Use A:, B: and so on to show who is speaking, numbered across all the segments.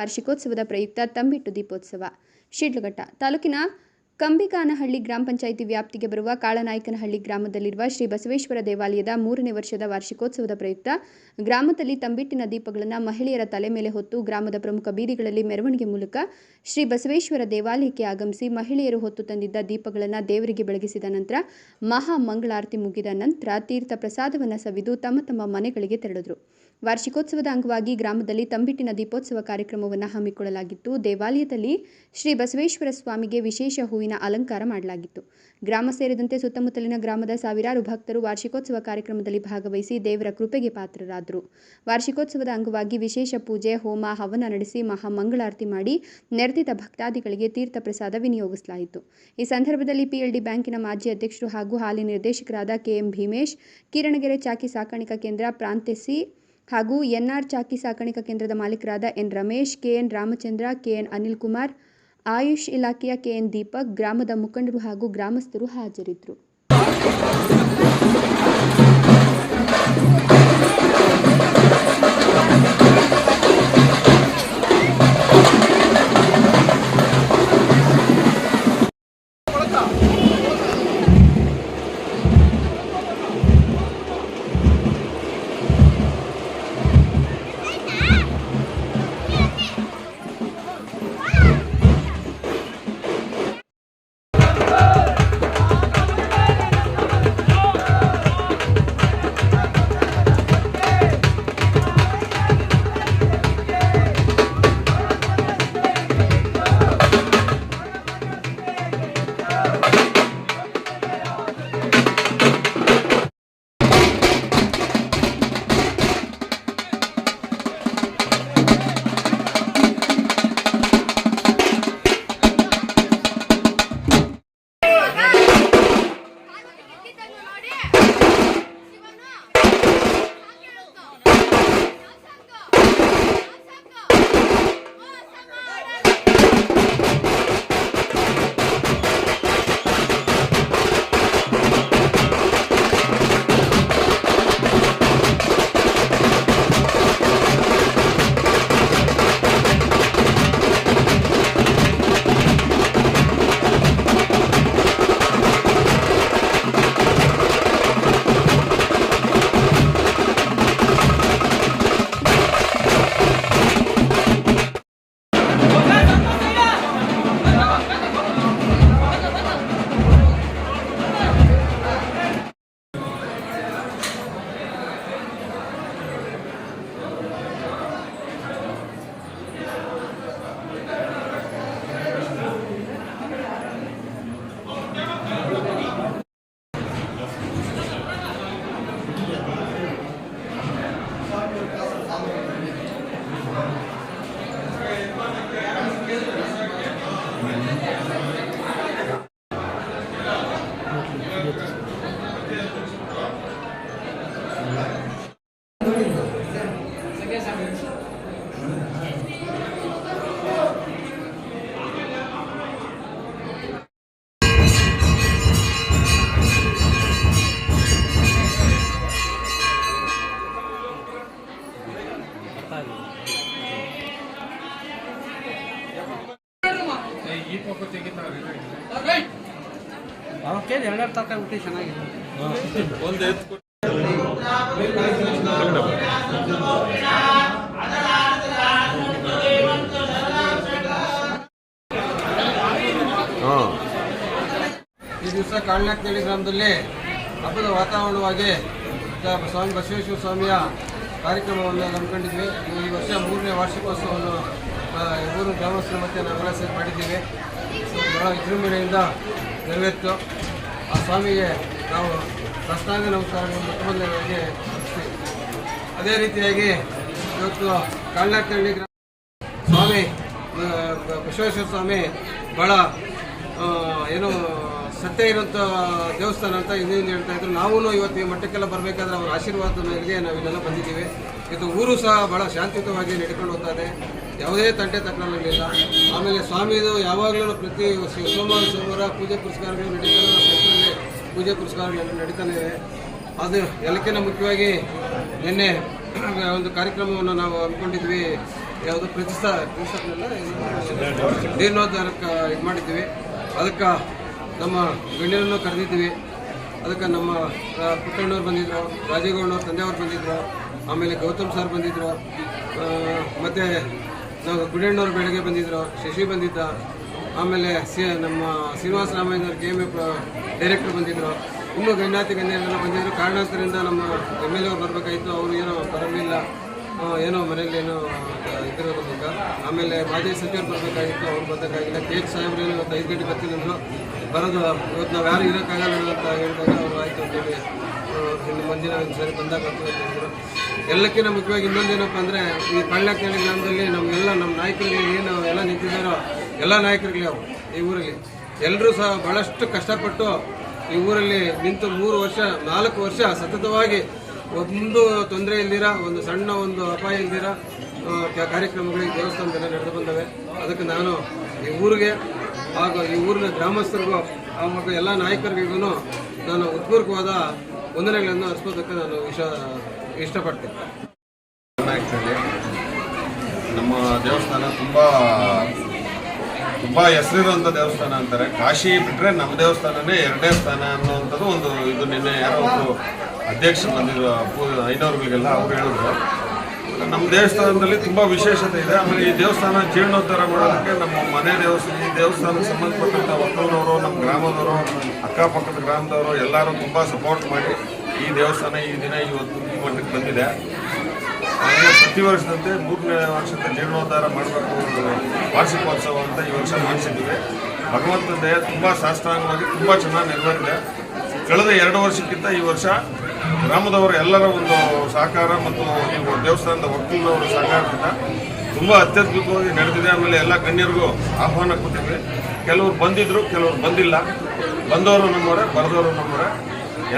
A: ವಾರ್ಷಿಕೋತ್ಸವದ ಪ್ರಯುಕ್ತ ತಂಬಿಟ್ಟು ದೀಪೋತ್ಸವ. ಶಿಡ್ಲಘಟ್ಟ ತಾಲೂಕಿನ ಕಂಬಿಕಾನಹಳ್ಳಿ ಗ್ರಾಮ ಪಂಚಾಯಿತಿ ವ್ಯಾಪ್ತಿಗೆ ಬರುವ ಕಾಳನಾಯಕನಹಳ್ಳಿ ಗ್ರಾಮದಲ್ಲಿರುವ ಶ್ರೀ ಬಸವೇಶ್ವರ ದೇವಾಲಯದ 3ನೇ ವರ್ಷದ ವಾರ್ಷಿಕೋತ್ಸವದ ಪ್ರಯುಕ್ತ ಗ್ರಾಮದಲ್ಲಿ ತಂಬಿಟ್ಟಿನ ದೀಪಗಳನ್ನು ಮಹಿಳೆಯರ ತಲೆ ಮೇಲೆ ಹೊತ್ತು ಗ್ರಾಮದ ಪ್ರಮುಖ ಬೀದಿಗಳಲ್ಲಿ ಮೆರವಣಿಗೆ ಮೂಲಕ ಶ್ರೀ ಬಸವೇಶ್ವರ ದೇವಾಲಯಕ್ಕೆ ಆಗಮಿಸಿ ಮಹಿಳೆಯರು ಹೊತ್ತು ತಂದಿದ್ದ ದೀಪಗಳನ್ನು ದೇವರಿಗೆ ಬೆಳಗಿಸಿದ ನಂತರ ಮಹಾ ಮಂಗಳಾರತಿ ಮುಗಿದ ನಂತರ ತೀರ್ಥ ಪ್ರಸಾದವನ್ನು ಸವಿದು ತಮ್ಮ ತಮ್ಮ ಮನೆಗಳಿಗೆ ತೆರಳಿದರು. ವಾರ್ಷಿಕೋತ್ಸವದ ಅಂಗವಾಗಿ ಗ್ರಾಮದಲ್ಲಿ ತಂಬಿಟ್ಟಿನ ದೀಪೋತ್ಸವ ಕಾರ್ಯಕ್ರಮವನ್ನು ಹಮ್ಮಿಕೊಳ್ಳಲಾಗಿತ್ತು. ದೇವಾಲಯದಲ್ಲಿ ಶ್ರೀ ಬಸವೇಶ್ವರ ಸ್ವಾಮಿಗೆ ವಿಶೇಷ ಹೂವಿನ ಅಲಂಕಾರ ಮಾಡಲಾಗಿತ್ತು. ಗ್ರಾಮ ಸೇರಿದಂತೆ ಸುತ್ತಮುತ್ತಲಿನ ಗ್ರಾಮದ ಸಾವಿರಾರು ಭಕ್ತರು ವಾರ್ಷಿಕೋತ್ಸವ ಕಾರ್ಯಕ್ರಮದಲ್ಲಿ ಭಾಗವಹಿಸಿ ದೇವರ ಕೃಪೆಗೆ ಪಾತ್ರರಾದರು. ವಾರ್ಷಿಕೋತ್ಸವದ ಅಂಗವಾಗಿ ವಿಶೇಷ ಪೂಜೆ, ಹೋಮ, ಹವನ ನಡೆಸಿ ಮಹಾ ಮಂಗಳಾರತಿ ಮಾಡಿ ನೆರೆದಿದ್ದ ಭಕ್ತಾದಿಗಳಿಗೆ ತೀರ್ಥ ಪ್ರಸಾದ ವಿನಿಯೋಗಿಸಲಾಯಿತು. ಈ ಸಂದರ್ಭದಲ್ಲಿ ಪಿಎಲ್ಡಿ ಬ್ಯಾಂಕಿನ ಮಾಜಿ ಅಧ್ಯಕ್ಷರು ಹಾಗೂ ಹಾಲಿ ನಿರ್ದೇಶಕರಾದ ಕೆಎಂ ಭೀಮೇಶ್, ಕಿರಣಗೆರೆ ಚಾಕಿ ಸಾಕಾಣಿಕಾ ಕೇಂದ್ರ ಪ್ರಾಂತೆಸಿ ಹಾಗೂ ಎನ್ಆರ್ ಚಾಕಿ ಸಾಕಾಣಿಕಾ ಕೇಂದ್ರದ ಮಾಲೀಕರಾದ N Ramesh, KN Ramachandra, KN Anil Kumar, Ayush ಇಲಾಖೆಯ ಕೆಎನ್ ದೀಪಕ್, ಗ್ರಾಮದ ಮುಖಂಡರು ಹಾಗೂ ಗ್ರಾಮಸ್ಥರು ಹಾಜರಿದ್ದರು.
B: ಎರಡು ತರಕಾರಿ ಊಟ ಚೆನ್ನಾಗಿದೆ. ಈ ದಿವಸ ಕಾಳನಾಯಕನಹಳ್ಳಿ ಗ್ರಾಮದಲ್ಲಿ ಹಬ್ಬದ ವಾತಾವರಣವಾಗಿ ಸ್ವಾಮಿ ಬಸವೇಶ್ವರ ಸ್ವಾಮಿಯ ಕಾರ್ಯಕ್ರಮವನ್ನು ಹಮ್ಮಿಕೊಂಡಿದ್ವಿ. ಈ ವರ್ಷ 3ನೇ ವಾರ್ಷಿಕೋತ್ಸವವನ್ನು ಊರು ಗ್ರಾಮಸ್ಥರು ಮತ್ತು ನಾವೆಲ್ಲ ಸೇರಿ ಮಾಡಿದ್ದೀವಿ. ಬಹಳ ವಿಜೃಂಭಣೆಯಿಂದ ನೆರವೇರಿತು. ಆ ಸ್ವಾಮಿಗೆ ನಾವು ಸಾಷ್ಟಾಂಗ ನಮಸ್ಕಾರಗಳನ್ನು ಮೊಟ್ಟಮೊದಲನೇದಾಗಿ ಅರ್ಪಿಸ್ತೀವಿ. ಅದೇ ರೀತಿಯಾಗಿ ಇವತ್ತು ಕಾಳನಾಯಕನಹಳ್ಳಿ ಸ್ವಾಮಿ ಬಸವೇಶ್ವರ ಸ್ವಾಮಿ ಭಾಳ ಏನು ಸತ್ಯ ಇರೋಂಥ ದೇವಸ್ಥಾನ ಅಂತ ಹಿಂದೆ ಹೇಳ್ತಾ ಇದ್ರು. ನಾವು ಇವತ್ತು ಈ ಮಟ್ಟಕ್ಕೆಲ್ಲ ಬರಬೇಕಾದ್ರೆ ಅವರ ಆಶೀರ್ವಾದ ಮೇರೆಗೆ ನಾವು ಇಲ್ಲೆಲ್ಲ ಬಂದಿದ್ದೀವಿ. ಇದು ಊರು ಸಹ ಭಾಳ ಶಾಂತಿಯುತವಾಗಿ ನಡ್ಕೊಂಡು ಹೋಗ್ತಾ ಇದೆ. ಯಾವುದೇ ತಂಟೆ ತಕ್ಕಲಿಲ್ಲ. ಆಮೇಲೆ ಸ್ವಾಮಿದು ಯಾವಾಗಲೂ ಪ್ರತಿ ಸೋಮವಾರ ಪೂಜೆ ಪುರಸ್ಕಾರಗಳು ನಡೀತಾನೆ, ಪೂಜೆ ಪುರಸ್ಕಾರಗಳು ನಡೀತಾನೆ ಇದೆ. ಅದು ಎಲ್ಲಕ್ಕಿಂತ ಮುಖ್ಯವಾಗಿ ನಿನ್ನೆ ಒಂದು ಕಾರ್ಯಕ್ರಮವನ್ನು ನಾವು ಹಮ್ಮಿಕೊಂಡಿದ್ವಿ. ಯಾವುದು ಪ್ರತಿಷ್ಠಾಪನೆಲ್ಲ ಜೀರ್ಣೋದ್ಧಾರಕ್ಕೆ ಇದು ಮಾಡಿದ್ದೀವಿ. ಅದಕ್ಕೆ ನಮ್ಮ ಗಣ್ಯರನ್ನು ಕರೆದಿದ್ದೀವಿ. ಅದಕ್ಕೆ ನಮ್ಮ ಪುಟ್ಟಣ್ಣವ್ರು ಬಂದಿದ್ದರು, ರಾಜೇಗೌಡನವ್ರ ತಂದೆಯವ್ರು ಬಂದಿದ್ದರು, ಆಮೇಲೆ ಗೌತಮ್ ಸರ್ ಬಂದಿದ್ದರು, ಮತ್ತು ನಾವು ಗುಡಣ್ಣವ್ರು ಬೆಳಗ್ಗೆ ಬಂದಿದ್ದರು, ಶಶಿ ಬಂದಿದ್ದ, ಆಮೇಲೆ ನಮ್ಮ ಶ್ರೀನಿವಾಸ ರಾಮಯ್ಯನವ್ರ KMA ಡೈರೆಕ್ಟರ್ ಬಂದಿದ್ದರು. ಇನ್ನೂ ಗಣ್ಯರೆಲ್ಲ ಬಂದಿದ್ದರು. ಕಾರಣಾಂತರದಿಂದ ನಮ್ಮ MLA ಅವ್ರು ಬರಬೇಕಾಯಿತು. ಅವರು ಏನೋ ಬರಲಿಲ್ಲ, ಏನೋ ಮನೇಲಿ ಏನೋ ಇದ್ದಿರೋದ್ರಿಂದ. ಆಮೇಲೆ ಮಾಜಿ ಸಚಿವರು ಬರಬೇಕಾಗಿತ್ತು, ಅವ್ರು ಬರೋಕ್ಕಾಗಿಲ್ಲ. KH ಸಾಹೇಬ್ರು ಏನೋ ಇವತ್ತು 5 ಗಂಟೆ ಬರ್ತೀನಿ ಅಂದರು. ಬರೋದು ಇವತ್ತು ನಾವು ಯಾರು ಇರೋಕ್ಕಾಗಲ್ಲ ಅಂತ ಹೇಳಿದಾಗ ಅವರು ಆಯಿತು ಅಂತೇಳಿ ಇನ್ನು ಮುಂದಿನ ಒಂದು ಸರಿ ಬಂದಾಗ ಬರ್ತೀವಿ ಅಂತ ಹೇಳಿದ್ರು. ಎಲ್ಲಕ್ಕಿಂತ ಮುಖ್ಯವಾಗಿ ಇನ್ನೊಂದೇನಪ್ಪ ಅಂದರೆ, ಈ ಕಳ್ಳಕ್ನಳ್ಳಿ ಗ್ರಾಮದಲ್ಲಿ ನಮ್ಮ ನಾಯಕರಿಗೆ ಏನು ಎಲ್ಲ ನಿಂತಿದ್ದಾರೋ ಎಲ್ಲ ನಾಯಕರುಗಳೇ ಅವರು ಈ ಊರಲ್ಲಿ ಎಲ್ಲರೂ ಸಹ ಭಾಳಷ್ಟು ಕಷ್ಟಪಟ್ಟು ಈ ಊರಲ್ಲಿ ನಿಂತು 4 ವರ್ಷ ಸತತವಾಗಿ ಒಂದು ತೊಂದರೆ ಇಲ್ದಿರ, ಒಂದು ಸಣ್ಣ ಒಂದು ಅಪಾಯ ಇಲ್ದಿರ ಕಾರ್ಯಕ್ರಮಗಳು ಈ ದೇವಸ್ಥಾನದಲ್ಲಿ ನಡೆದು ಬಂದವೆ. ಅದಕ್ಕೆ ನಾನು ಈ ಊರಿಗೆ ಹಾಗೂ ಈ ಊರಿನ ಗ್ರಾಮಸ್ಥರಿಗೂ ಹಾಗೂ ಎಲ್ಲ ನಾಯಕರಿಗೂ ನಾನು ಉತ್ಪೂರ್ವಕವಾದ ವಂದನೆಗಳನ್ನು ಅರ್ಪಿಸೋದಕ್ಕೆ ನಾನು ಇಷ್ಟಪಡ್ತೇನೆ.
C: ನಮ್ಮ ದೇವಸ್ಥಾನ ತುಂಬ ಹೆಸರಿರುವಂಥ ದೇವಸ್ಥಾನ ಅಂತಾರೆ. ಕಾಶಿ ಬಿಟ್ಟರೆ ನಮ್ಮ ದೇವಸ್ಥಾನನೇ 2ನೇ ಸ್ಥಾನ ಅನ್ನುವಂಥದ್ದು ಒಂದು ಇದು. ನಿನ್ನೆ ಯಾರೋ ಒಬ್ಬರು ಅಧ್ಯಕ್ಷರು ಬಂದಿದ್ರು ಐನವ್ರುಗಳಿಗೆಲ್ಲ ಅವ್ರು ಹೇಳಿದ್ರು. ನಮ್ಮ ದೇವಸ್ಥಾನದಲ್ಲಿ ತುಂಬ ವಿಶೇಷತೆ ಇದೆ. ಆಮೇಲೆ ಈ ದೇವಸ್ಥಾನ ಜೀರ್ಣೋದ್ಧಾರ ಮಾಡೋದಕ್ಕೆ ನಮ್ಮ ಮನೆ ಈ ದೇವಸ್ಥಾನಕ್ಕೆ ಸಂಬಂಧಪಟ್ಟಂಥ ಒಕ್ಕಲಿನವರು, ನಮ್ಮ ಗ್ರಾಮದವರು, ಅಕ್ಕಪಕ್ಕದ ಗ್ರಾಮದವರು ಎಲ್ಲರೂ ತುಂಬ ಸಪೋರ್ಟ್ ಮಾಡಿ ಈ ದೇವಸ್ಥಾನ ಈ ದಿನ ಇವತ್ತು ಈ ಮಟ್ಟಕ್ಕೆ ಬಂದಿದೆ. ಹಾಗೆ ಪ್ರತಿ ವರ್ಷದಂತೆ 3ನೇ ವರ್ಷದ ಜೀರ್ಣೋದ್ಧಾರ ಮಾಡಬೇಕು, ವಾರ್ಷಿಕೋತ್ಸವ ಅಂತ ಈ ವರ್ಷ ಮಾಡಿಸಿದ್ದೀವಿ. ಭಗವಂತನ ದಯೆ ತುಂಬ ಸಾಷ್ಟಾಂಗವಾಗಿ ತುಂಬ ಚೆನ್ನಾಗಿ ನೆರವೇರಿದೆ. ಕಳೆದ 2 ವರ್ಷಕ್ಕಿಂತ ಈ ವರ್ಷ ಗ್ರಾಮದವರು ಎಲ್ಲರ ಒಂದು ಸಹಕಾರ ಮತ್ತು ಈ ದೇವಸ್ಥಾನದ ಒಕ್ಕಲಿನವರ ಸಹಕಾರದಿಂದ ತುಂಬ ಅತ್ಯದ್ಭುತವಾಗಿ ನಡೆದಿದೆ. ಆಮೇಲೆ ಎಲ್ಲ ಗಣ್ಯರಿಗೂ ಆಹ್ವಾನ ಕೊಟ್ಟಿದ್ವಿ. ಕೆಲವರು ಬಂದಿದ್ದರು, ಕೆಲವರು ಬಂದಿಲ್ಲ. ಬಂದವರು ನಮ್ಮವರೇ, ಬರೆದವರು ನಮ್ಮವರೇ.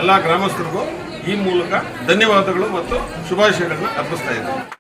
C: ಎಲ್ಲ ಗ್ರಾಮಸ್ಥರಿಗೂ ಈ ಮೂಲಕ ಧನ್ಯವಾದಗಳು ಮತ್ತು ಶುಭಾಶಯಗಳನ್ನ ಅರ್ಪಿಸ್ತಾ ಇದ್ದೀನಿ.